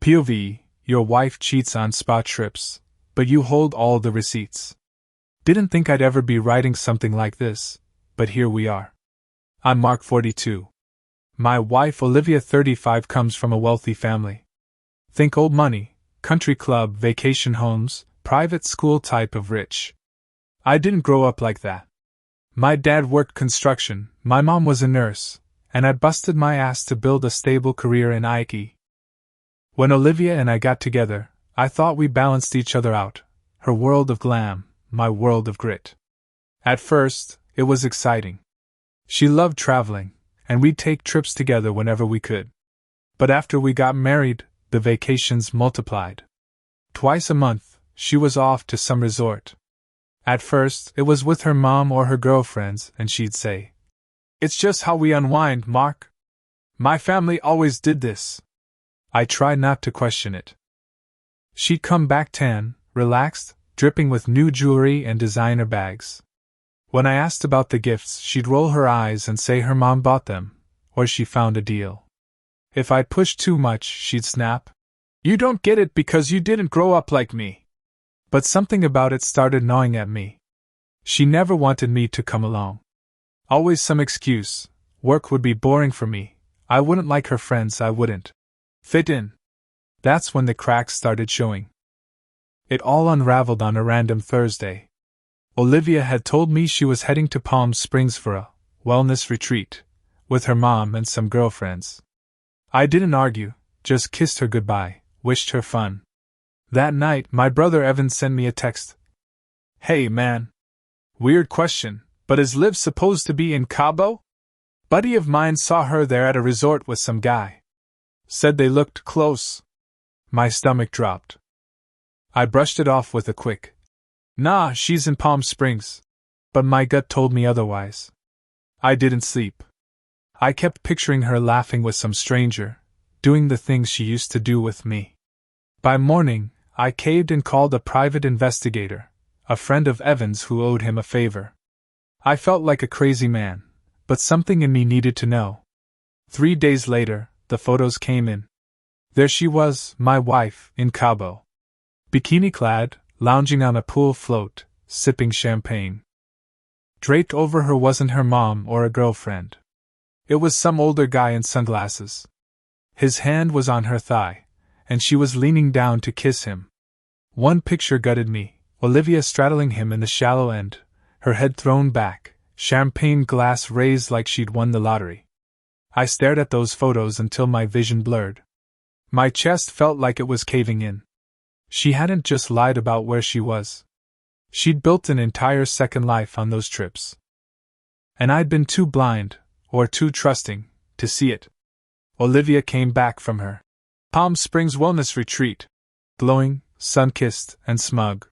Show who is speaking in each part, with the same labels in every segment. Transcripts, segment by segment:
Speaker 1: POV, your wife cheats on spa trips, but you hold all the receipts. Didn't think I'd ever be writing something like this, but here we are. I'm Mark 42. My wife Olivia 35 comes from a wealthy family. Think old money, country club, vacation homes, private school type of rich. I didn't grow up like that. My dad worked construction, my mom was a nurse, and I busted my ass to build a stable career in IT. When Olivia and I got together, I thought we balanced each other out, her world of glam, my world of grit. At first, it was exciting. She loved traveling, and we'd take trips together whenever we could. But after we got married, the vacations multiplied. Twice a month, she was off to some resort. At first, it was with her mom or her girlfriends, and she'd say, "It's just how we unwind, Mark. My family always did this." I tried not to question it. She'd come back tan, relaxed, dripping with new jewelry and designer bags. When I asked about the gifts, she'd roll her eyes and say her mom bought them, or she found a deal. If I'd pushed too much, she'd snap, "You don't get it because you didn't grow up like me." But something about it started gnawing at me. She never wanted me to come along. Always some excuse. Work would be boring for me. I wouldn't like her friends, I wouldn't fit in. That's when the cracks started showing. It all unraveled on a random Thursday. Olivia had told me she was heading to Palm Springs for a wellness retreat, with her mom and some girlfriends. I didn't argue, just kissed her goodbye, wished her fun. That night, my brother Evan sent me a text. "Hey man. Weird question, but is Liv supposed to be in Cabo? Buddy of mine saw her there at a resort with some guy. Said they looked close." My stomach dropped. I brushed it off with a quick, "Nah, she's in Palm Springs." But my gut told me otherwise. I didn't sleep. I kept picturing her laughing with some stranger, doing the things she used to do with me. By morning, I caved and called a private investigator, a friend of Evan's who owed him a favor. I felt like a crazy man, but something in me needed to know. 3 days later, the photos came in. There she was, my wife, in Cabo. Bikini-clad, lounging on a pool float, sipping champagne. Draped over her wasn't her mom or a girlfriend. It was some older guy in sunglasses. His hand was on her thigh, and she was leaning down to kiss him. One picture gutted me, Olivia straddling him in the shallow end, her head thrown back, champagne glass raised like she'd won the lottery. I stared at those photos until my vision blurred. My chest felt like it was caving in. She hadn't just lied about where she was. She'd built an entire second life on those trips. And I'd been too blind, or too trusting, to see it. Olivia came back from her Palm Springs wellness retreat, glowing, sun-kissed, and smug.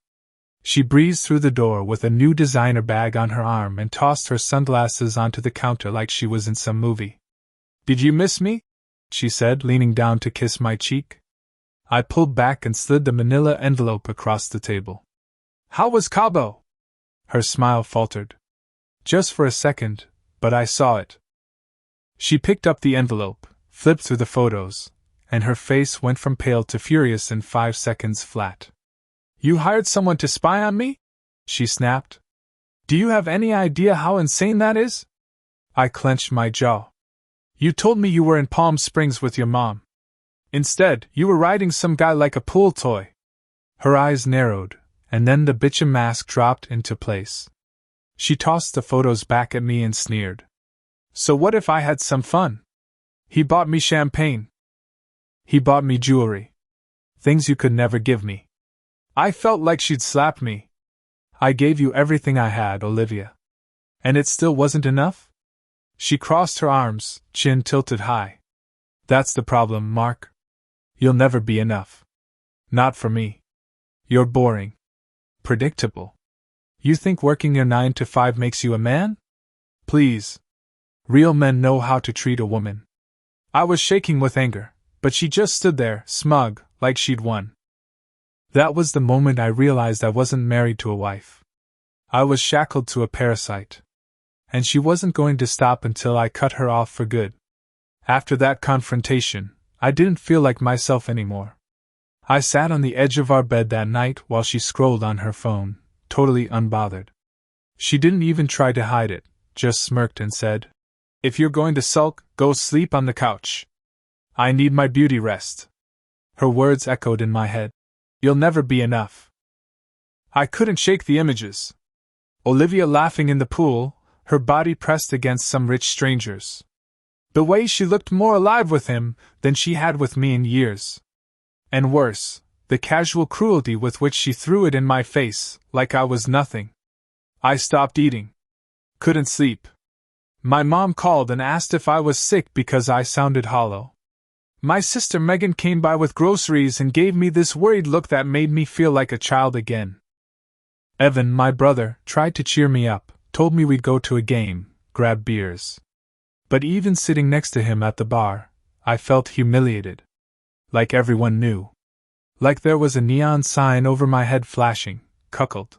Speaker 1: She breezed through the door with a new designer bag on her arm and tossed her sunglasses onto the counter like she was in some movie. "Did you miss me?" she said, leaning down to kiss my cheek. I pulled back and slid the manila envelope across the table. "How was Cabo?" Her smile faltered. Just for a second, but I saw it. She picked up the envelope, flipped through the photos, and her face went from pale to furious in 5 seconds flat. "You hired someone to spy on me?" she snapped. "Do you have any idea how insane that is?" I clenched my jaw. "You told me you were in Palm Springs with your mom. Instead, you were riding some guy like a pool toy." Her eyes narrowed, and then the bitchin' mask dropped into place. She tossed the photos back at me and sneered. "So what if I had some fun? He bought me champagne. He bought me jewelry. Things you could never give me." I felt like she'd slapped me. "I gave you everything I had, Olivia. And it still wasn't enough?" She crossed her arms, chin tilted high. "That's the problem, Mark. You'll never be enough. Not for me. You're boring. Predictable. You think working your 9 to 5 makes you a man? Please. Real men know how to treat a woman." I was shaking with anger, but she just stood there, smug, like she'd won. That was the moment I realized I wasn't married to a wife. I was shackled to a parasite. And she wasn't going to stop until I cut her off for good. After that confrontation, I didn't feel like myself anymore. I sat on the edge of our bed that night while she scrolled on her phone, totally unbothered. She didn't even try to hide it, just smirked and said, "If you're going to sulk, go sleep on the couch. I need my beauty rest." Her words echoed in my head. "You'll never be enough." I couldn't shake the images. Olivia laughing in the pool, her body pressed against some rich stranger's. The way she looked more alive with him than she had with me in years. And worse, the casual cruelty with which she threw it in my face, like I was nothing. I stopped eating. Couldn't sleep. My mom called and asked if I was sick because I sounded hollow. My sister Megan came by with groceries and gave me this worried look that made me feel like a child again. Evan, my brother, tried to cheer me up, told me we'd go to a game, grab beers. But even sitting next to him at the bar, I felt humiliated. Like everyone knew. Like there was a neon sign over my head flashing, cuckold.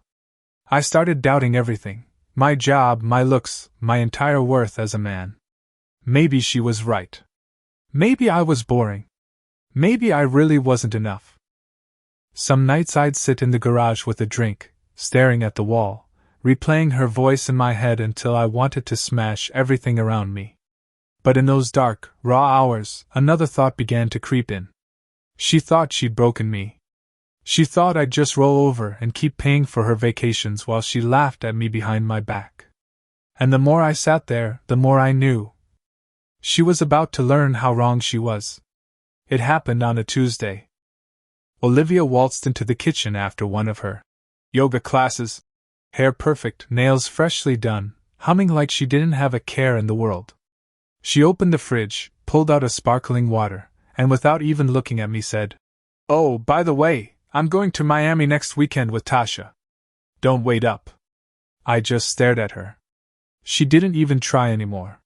Speaker 1: I started doubting everything. My job, my looks, my entire worth as a man. Maybe she was right. Maybe I was boring. Maybe I really wasn't enough. Some nights I'd sit in the garage with a drink, staring at the wall, replaying her voice in my head until I wanted to smash everything around me. But in those dark, raw hours, another thought began to creep in. She thought she'd broken me. She thought I'd just roll over and keep paying for her vacations while she laughed at me behind my back. And the more I sat there, the more I knew. She was about to learn how wrong she was. It happened on a Tuesday. Olivia waltzed into the kitchen after one of her yoga classes, hair perfect, nails freshly done, humming like she didn't have a care in the world. She opened the fridge, pulled out a sparkling water, and without even looking at me said, "Oh, by the way, I'm going to Miami next weekend with Tasha. Don't wait up." I just stared at her. She didn't even try anymore.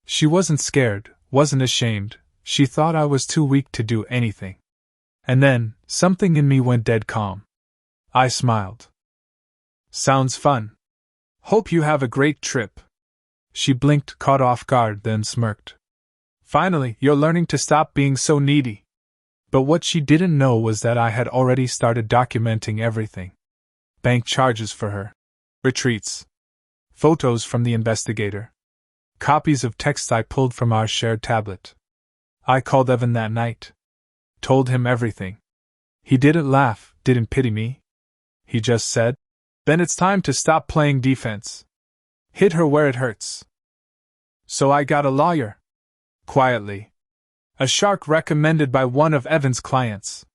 Speaker 1: She wasn't scared, wasn't ashamed, she thought I was too weak to do anything. And then, something in me went dead calm. I smiled. "Sounds fun. Hope you have a great trip." She blinked, caught off guard, then smirked. "Finally, you're learning to stop being so needy." But what she didn't know was that I had already started documenting everything. Bank charges for her. Retreats. Photos from the investigator. Copies of texts I pulled from our shared tablet. I called Evan that night. Told him everything. He didn't laugh, didn't pity me. He just said, "Then it's time to stop playing defense. Hit her where it hurts." So I got a lawyer. Quietly. A shark recommended by one of Evan's clients.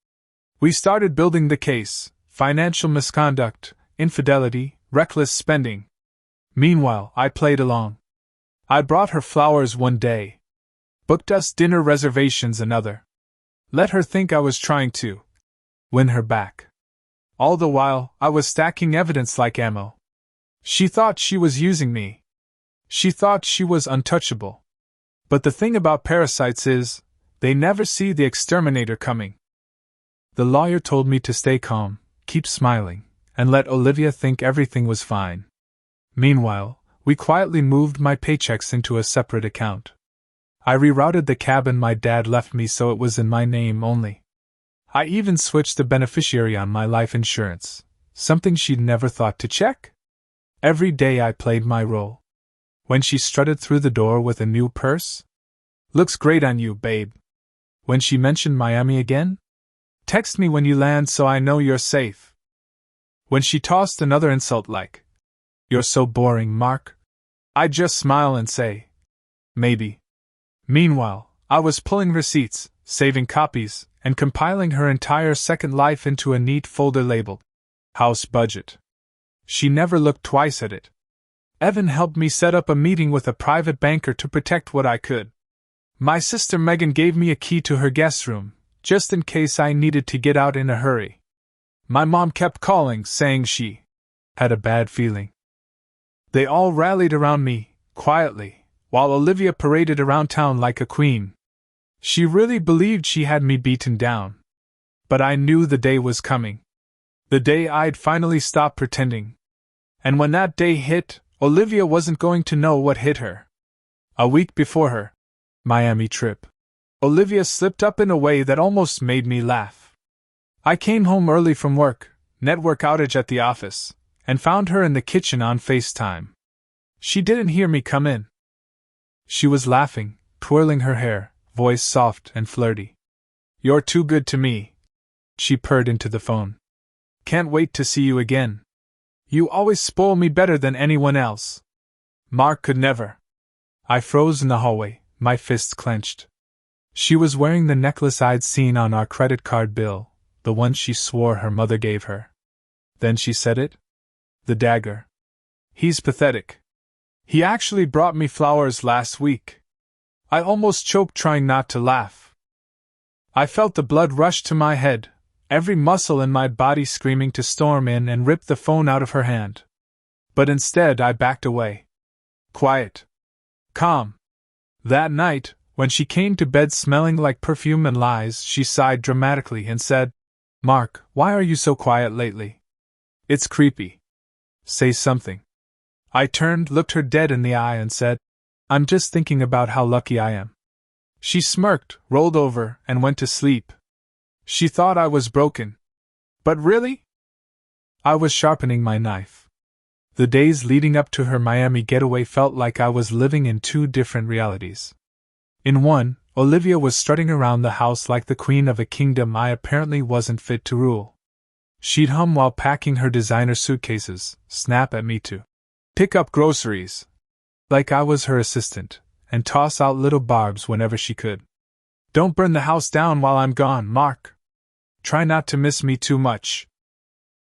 Speaker 1: We started building the case: financial misconduct, infidelity, reckless spending. Meanwhile, I played along. I brought her flowers one day. Booked us dinner reservations another. Let her think I was trying to win her back. All the while, I was stacking evidence like ammo. She thought she was using me. She thought she was untouchable. But the thing about parasites is, they never see the exterminator coming. The lawyer told me to stay calm, keep smiling, and let Olivia think everything was fine. Meanwhile, we quietly moved my paychecks into a separate account. I rerouted the cabin my dad left me so it was in my name only. I even switched the beneficiary on my life insurance, something she'd never thought to check. Every day I played my role. When she strutted through the door with a new purse, "Looks great on you, babe." When she mentioned Miami again, "Text me when you land so I know you're safe." When she tossed another insult like, "You're so boring, Mark," I'd just smile and say, "Maybe." Meanwhile, I was pulling receipts, saving copies, and compiling her entire second life into a neat folder labeled House Budget. She never looked twice at it. Evan helped me set up a meeting with a private banker to protect what I could. My sister Megan gave me a key to her guest room, just in case I needed to get out in a hurry. My mom kept calling, saying she had a bad feeling. They all rallied around me, quietly, while Olivia paraded around town like a queen. She really believed she had me beaten down. But I knew the day was coming. The day I'd finally stop pretending. And when that day hit, Olivia wasn't going to know what hit her. A week before her Miami trip, Olivia slipped up in a way that almost made me laugh. I came home early from work, network outage at the office, and found her in the kitchen on FaceTime. She didn't hear me come in. She was laughing, twirling her hair, voice soft and flirty. "You're too good to me," she purred into the phone. "Can't wait to see you again. You always spoil me better than anyone else." Mark could never. I froze in the hallway, my fists clenched. She was wearing the necklace I'd seen on our credit card bill, the one she swore her mother gave her. Then she said it. The dagger. "He's pathetic. He actually brought me flowers last week." I almost choked trying not to laugh. I felt the blood rush to my head, every muscle in my body screaming to storm in and rip the phone out of her hand. But instead I backed away. Quiet. Calm. That night, when she came to bed smelling like perfume and lies, she sighed dramatically and said, "Mark, why are you so quiet lately? It's creepy. Say something." I turned, looked her dead in the eye and said, "I'm just thinking about how lucky I am." She smirked, rolled over, and went to sleep. She thought I was broken. But really? I was sharpening my knife. The days leading up to her Miami getaway felt like I was living in two different realities. In one, Olivia was strutting around the house like the queen of a kingdom I apparently wasn't fit to rule. She'd hum while packing her designer suitcases, snap at me to pick up groceries, like I was her assistant, and toss out little barbs whenever she could. "Don't burn the house down while I'm gone, Mark. Try not to miss me too much."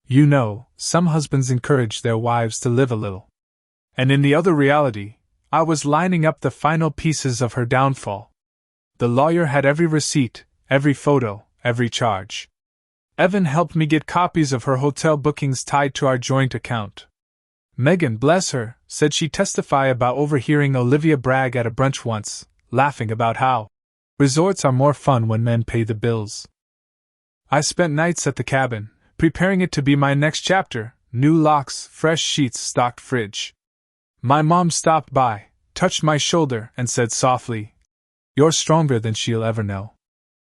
Speaker 1: You know, some husbands encourage their wives to live a little. And in the other reality, I was lining up the final pieces of her downfall. The lawyer had every receipt, every photo, every charge. Evan helped me get copies of her hotel bookings tied to our joint account. Megan, bless her, said she'd testify about overhearing Olivia brag at a brunch once, laughing about how resorts are more fun when men pay the bills. I spent nights at the cabin, preparing it to be my next chapter, new locks, fresh sheets, stocked fridge. My mom stopped by, touched my shoulder, and said softly, "You're stronger than she'll ever know."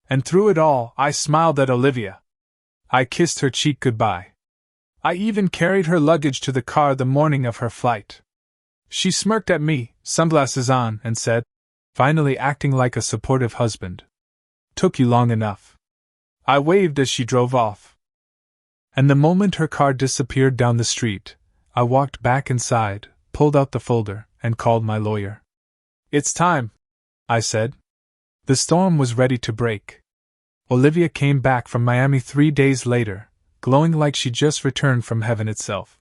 Speaker 1: And through it all, I smiled at Olivia. I kissed her cheek goodbye. I even carried her luggage to the car the morning of her flight. She smirked at me, sunglasses on, and said, finally acting like a supportive husband, "Took you long enough." I waved as she drove off. And the moment her car disappeared down the street, I walked back inside, pulled out the folder, and called my lawyer. "It's time," I said. The storm was ready to break. Olivia came back from Miami 3 days later, glowing like she just returned from heaven itself.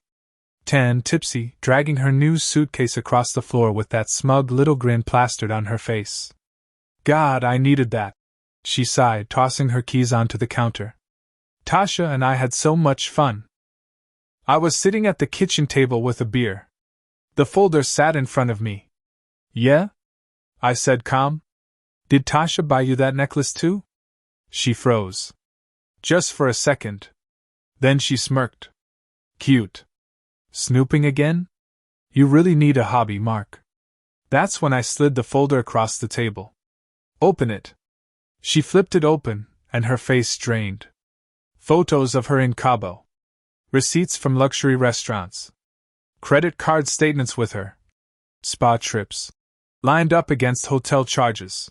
Speaker 1: Tan, tipsy, dragging her new suitcase across the floor with that smug little grin plastered on her face. "God, I needed that," she sighed, tossing her keys onto the counter. Tasha and I had so much fun. I was sitting at the kitchen table with a beer. The folder sat in front of me. "Yeah?" I said, calm. "Did Tasha buy you that necklace too?" She froze. Just for a second. Then she smirked. "Cute. Snooping again? You really need a hobby, Mark." That's when I slid the folder across the table. "Open it." She flipped it open, and her face strained. Photos of her in Cabo. Receipts from luxury restaurants. Credit card statements with her. Spa trips. Lined up against hotel charges.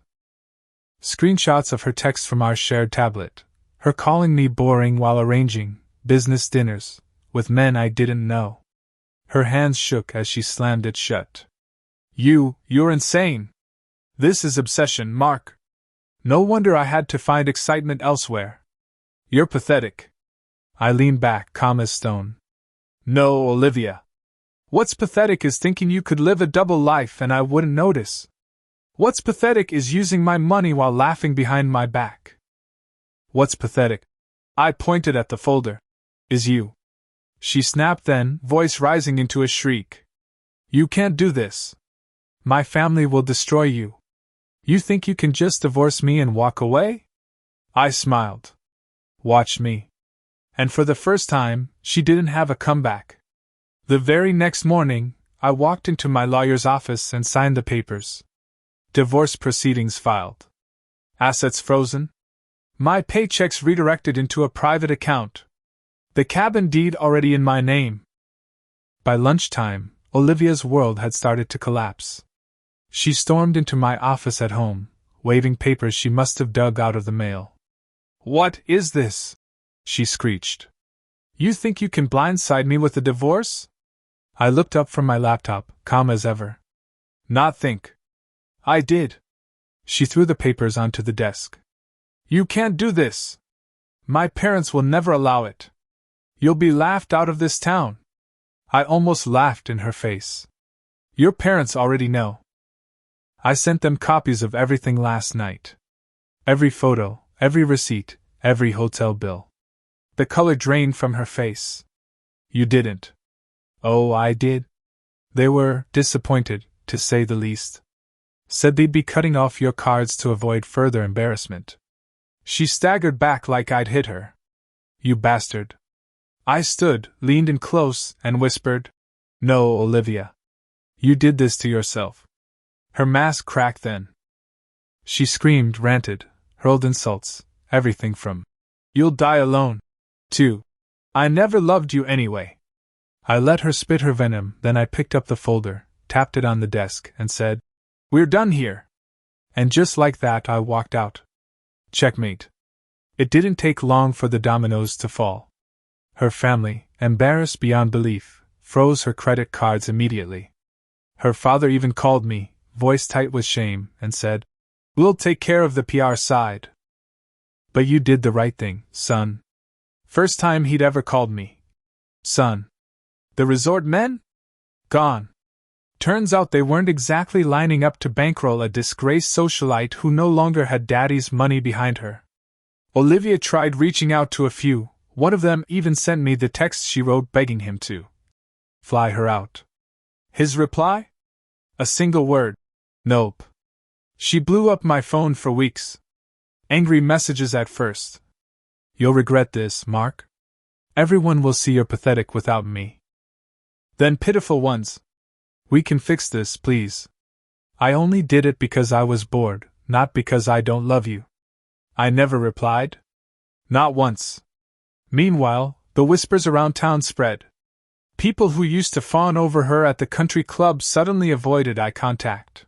Speaker 1: Screenshots of her texts from our shared tablet. Her calling me boring while arranging business dinners with men I didn't know. Her hands shook as she slammed it shut. You're insane. This is obsession, Mark. No wonder I had to find excitement elsewhere. You're pathetic." I leaned back, calm as stone. "No, Olivia. What's pathetic is thinking you could live a double life and I wouldn't notice. What's pathetic is using my money while laughing behind my back. What's pathetic," I pointed at the folder, "is you." She snapped then, voice rising into a shriek. "You can't do this. My family will destroy you. You think you can just divorce me and walk away?" I smiled. Watch me. And for the first time, she didn't have a comeback. The very next morning, I walked into my lawyer's office and signed the papers. Divorce proceedings filed. Assets frozen. My paychecks redirected into a private account. The cabin deed already in my name. By lunchtime, Olivia's world had started to collapse. She stormed into my office at home, waving papers she must have dug out of the mail. "What is this?" she screeched. "You think you can blindside me with a divorce?" I looked up from my laptop, calm as ever. "Not think. I did." She threw the papers onto the desk. "You can't do this. My parents will never allow it. You'll be laughed out of this town." I almost laughed in her face. "Your parents already know. I sent them copies of everything last night. Every photo, every receipt, every hotel bill." The color drained from her face. "You didn't." "Oh, I did." They were disappointed, to say the least. Said they'd be cutting off your cards to avoid further embarrassment. She staggered back like I'd hit her. "You bastard." I stood, leaned in close, and whispered, "No, Olivia. You did this to yourself." Her mask cracked then. She screamed, ranted, hurled insults, everything from, "You'll die alone," to, "I never loved you anyway." I let her spit her venom, then I picked up the folder, tapped it on the desk, and said, "We're done here." And just like that I walked out. Checkmate. It didn't take long for the dominoes to fall. Her family, embarrassed beyond belief, froze her credit cards immediately. Her father even called me, voice tight with shame, and said, "We'll take care of the PR side." "But you did the right thing, son." First time he'd ever called me son. The resort men? Gone. Turns out they weren't exactly lining up to bankroll a disgraced socialite who no longer had daddy's money behind her. Olivia tried reaching out to a few, one of them even sent me the text she wrote begging him to fly her out. His reply? A single word. Nope. She blew up my phone for weeks. Angry messages at first. "You'll regret this, Mark. Everyone will see you're pathetic without me." Then pitiful ones. "We can fix this, please. I only did it because I was bored, not because I don't love you." I never replied. Not once. Meanwhile, the whispers around town spread. People who used to fawn over her at the country club suddenly avoided eye contact.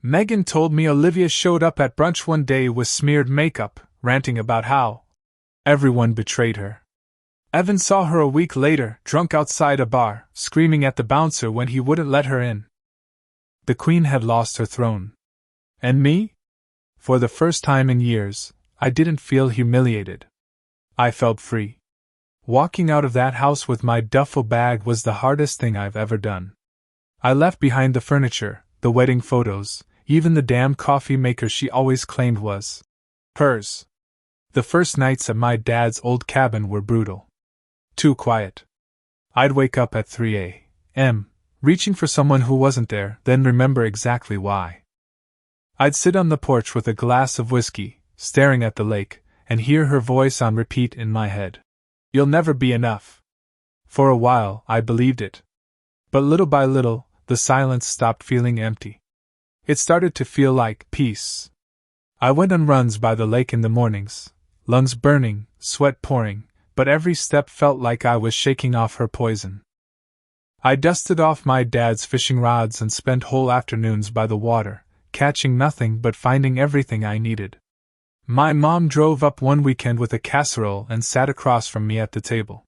Speaker 1: Megan told me Olivia showed up at brunch one day with smeared makeup, ranting about how everyone betrayed her. Evan saw her a week later, drunk outside a bar, screaming at the bouncer when he wouldn't let her in. The queen had lost her throne. And me? For the first time in years, I didn't feel humiliated. I felt free. Walking out of that house with my duffel bag was the hardest thing I've ever done. I left behind the furniture, the wedding photos, even the damn coffee maker she always claimed was hers. The first nights at my dad's old cabin were brutal. Too quiet. I'd wake up at 3 a.m., reaching for someone who wasn't there, then remember exactly why. I'd sit on the porch with a glass of whiskey, staring at the lake, and hear her voice on repeat in my head. "You'll never be enough." For a while, I believed it. But little by little, the silence stopped feeling empty. It started to feel like peace. I went on runs by the lake in the mornings, lungs burning, sweat pouring, but every step felt like I was shaking off her poison. I dusted off my dad's fishing rods and spent whole afternoons by the water, catching nothing but finding everything I needed. My mom drove up one weekend with a casserole and sat across from me at the table.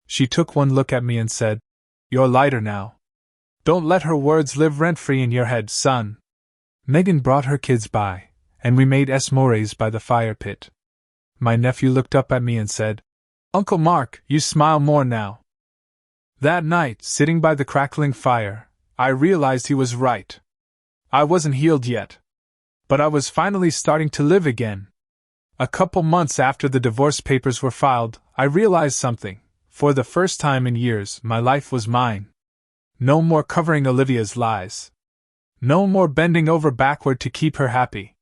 Speaker 1: She took one look at me and said, "You're lighter now. Don't let her words live rent-free in your head, son." Megan brought her kids by, and we made s'mores by the fire pit. My nephew looked up at me and said, "Uncle Mark, you smile more now." That night, sitting by the crackling fire, I realized he was right. I wasn't healed yet. But I was finally starting to live again. A couple months after the divorce papers were filed, I realized something. For the first time in years, my life was mine. No more covering Olivia's lies. No more bending over backward to keep her happy.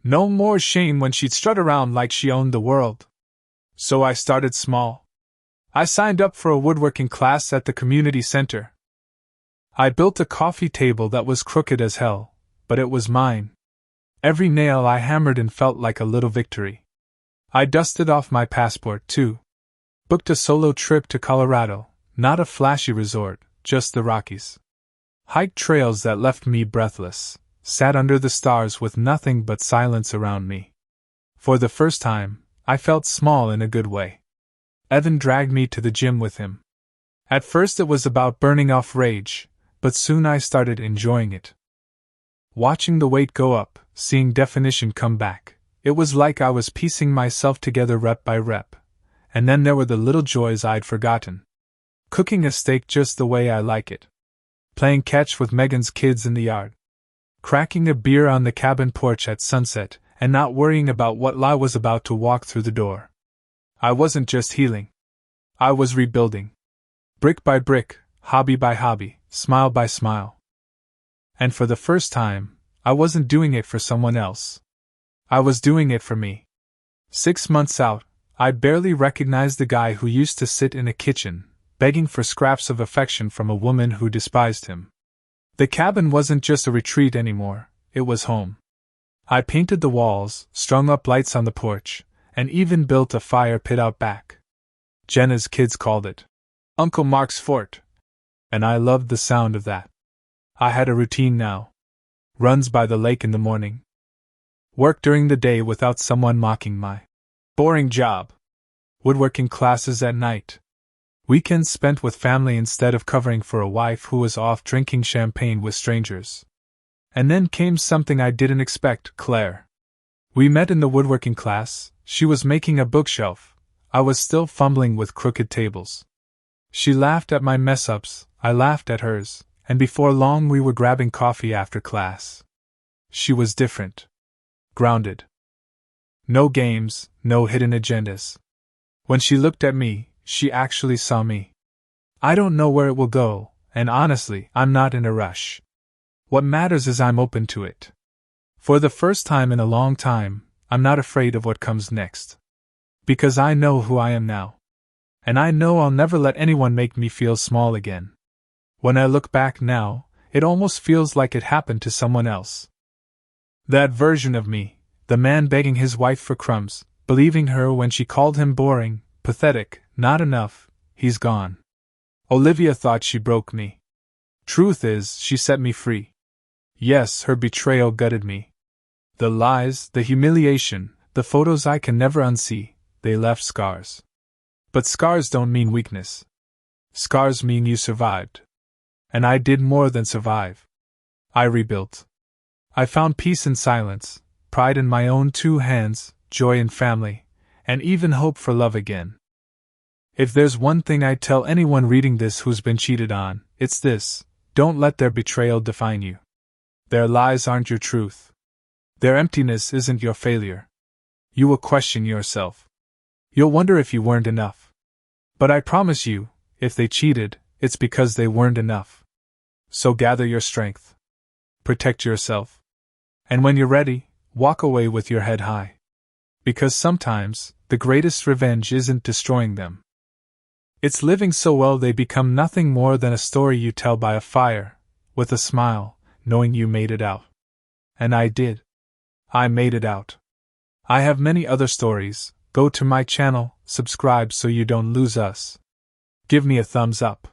Speaker 1: No more shame when she'd strut around like she owned the world. So I started small. I signed up for a woodworking class at the community center. I built a coffee table that was crooked as hell, but it was mine. Every nail I hammered in felt like a little victory. I dusted off my passport, too. Booked a solo trip to Colorado, not a flashy resort, just the Rockies. Hiked trails that left me breathless, sat under the stars with nothing but silence around me. For the first time, I felt small in a good way. Evan dragged me to the gym with him. At first it was about burning off rage, but soon I started enjoying it. Watching the weight go up, seeing definition come back, it was like I was piecing myself together rep by rep. And then there were the little joys I'd forgotten. Cooking a steak just the way I like it. Playing catch with Megan's kids in the yard. Cracking a beer on the cabin porch at sunset, and not worrying about what lie was about to walk through the door. I wasn't just healing. I was rebuilding. Brick by brick, hobby by hobby, smile by smile. And for the first time, I wasn't doing it for someone else. I was doing it for me. 6 months out, I barely recognized the guy who used to sit in a kitchen, begging for scraps of affection from a woman who despised him. The cabin wasn't just a retreat anymore, it was home. I painted the walls, strung up lights on the porch, and even built a fire pit out back. Jenna's kids called it Uncle Mark's Fort, and I loved the sound of that. I had a routine now. Runs by the lake in the morning. Work during the day without someone mocking my boring job. Woodworking classes at night. Weekends spent with family instead of covering for a wife who was off drinking champagne with strangers. And then came something I didn't expect, Claire. We met in the woodworking class. She was making a bookshelf. I was still fumbling with crooked tables. She laughed at my mess-ups, I laughed at hers, and before long we were grabbing coffee after class. She was different. Grounded. No games, no hidden agendas. When she looked at me, she actually saw me. I don't know where it will go, and honestly, I'm not in a rush. What matters is I'm open to it. For the first time in a long time, I'm not afraid of what comes next. Because I know who I am now. And I know I'll never let anyone make me feel small again. When I look back now, it almost feels like it happened to someone else. That version of me, the man begging his wife for crumbs, believing her when she called him boring, pathetic, not enough, he's gone. Olivia thought she broke me. Truth is, she set me free. Yes, her betrayal gutted me. The lies, the humiliation, the photos I can never unsee, they left scars. But scars don't mean weakness. Scars mean you survived. And I did more than survive. I rebuilt. I found peace in silence, pride in my own 2 hands, joy in family, and even hope for love again. If there's one thing I'd tell anyone reading this who's been cheated on, it's this: don't let their betrayal define you. Their lies aren't your truth. Their emptiness isn't your failure. You will question yourself. You'll wonder if you weren't enough. But I promise you, if they cheated, it's because they weren't enough. So gather your strength. Protect yourself. And when you're ready, walk away with your head high. Because sometimes, the greatest revenge isn't destroying them. It's living so well they become nothing more than a story you tell by a fire, with a smile, knowing you made it out. And I did. I made it out. I have many other stories. Go to my channel, subscribe so you don't lose us. Give me a thumbs up.